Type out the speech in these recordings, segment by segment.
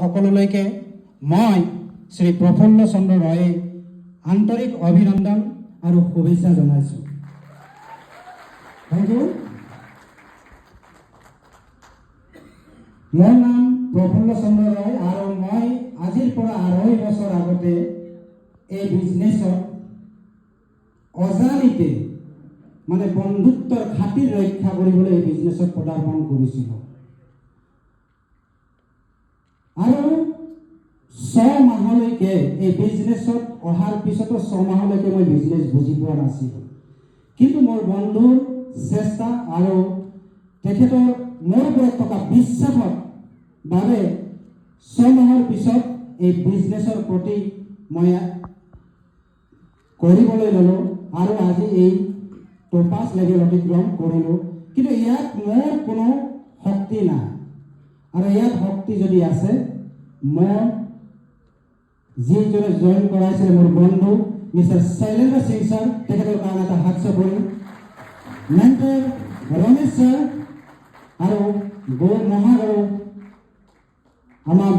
সকলোলৈকে মই শ্ৰী প্ৰফুল্ল চন্দ্ৰ ৰয়ে আন্তৰিক অভিনন্দন আৰু শুভেচ্ছা জনাইছোঁ। Thank you. মোৰ নাম প্ৰফুল্ল চন্দ্ৰ ৰয় আৰু মই আজিৰ পৰা 2.5 বছৰ আগতে এই বিজনেছত অজানিতে মানে বন্ধুত্বৰ খাতিৰ ৰক্ষা কৰিবলৈ এই বিজনেছত পদাৰ্পণ কৰিছিলোঁ। আৰু 6 মাহলৈকে এই বিজনেছত অহাৰ পিছতো 6 মাহলৈকে মই বিজনেছ বুজি পোৱা নাছিলোঁ। কিন্তু মোৰ বন্ধুৰ চেষ্টা আৰু তেখেতৰ মোৰ ওপৰত থকা বিশ্বাসৰ বাবে 6 মাহৰ পিছত এই বিজনেছৰ প্ৰতি মই কৰিবলৈ ল'লোঁ আৰু আজি এই টপাছ লেভেল অতিক্ৰম কৰিলোঁ। কিন্তু ইয়াত মোৰ কোনো শক্তি নাই আৰু ইয়াত শক্তি যদি আছে, মই যিজনে জইন কৰাইছিলে মোৰ বন্ধু মিষ্টাৰ শৈলেন্দ্ৰ সিং ছাৰ, তেখেতৰ কাৰণে এটা হাত চাপৰি, মেণ্টৰ ৰমেশ ছাৰ আৰু গৌৰ মহাগুৰু আমাৰ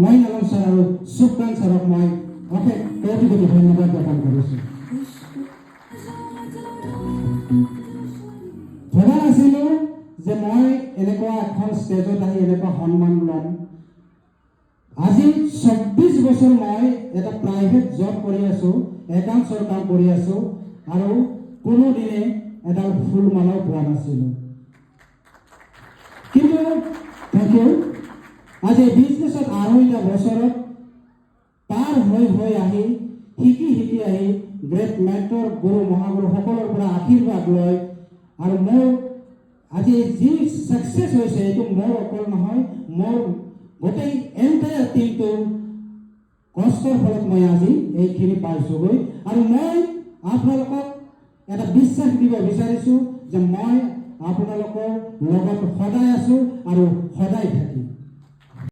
মইন আলম ছাৰ আৰু সুপ্ৰাণ ছাৰক মই অশেষ কোটি কোটি ধন্যবাদ জ্ঞাপন কৰিছোঁ। ভবা নাছিলোঁ যে মই এনেকুৱা এখন ষ্টেজত আহি এনেকুৱা সন্মান ল'ম। আজি 24 বছৰ মই এটা প্ৰাইভেট জব কৰি আছোঁ, একাউণ্টছৰ কাম কৰি আছোঁ আৰু কোনোদিনে এডাল ফুল মালাও পোৱা নাছিলোঁ। কিন্তু থেংক ইউ। আজি বিজনেছত 2.5 বছৰত পাৰ হৈ আহি শিকি আহি গ্ৰেট মেণ্টৰ গুৰু মহাগুৰু সকলৰ পৰা আশীৰ্বাদ লৈ আৰু মোৰ আজি যি ছাকচেছ হৈছে এইটো মোৰ অকল নহয়, মোৰ গোটেই এণ্টায়াৰ টিমটোৰ কষ্টৰ ফলত মই আজি এইখিনি পাইছোঁগৈ। আৰু মই আপোনালোকক এটা বিশ্বাস দিব বিচাৰিছোঁ যে মই আপোনালোকৰ লগত সদায় আছোঁ আৰু সদায় থাকিম।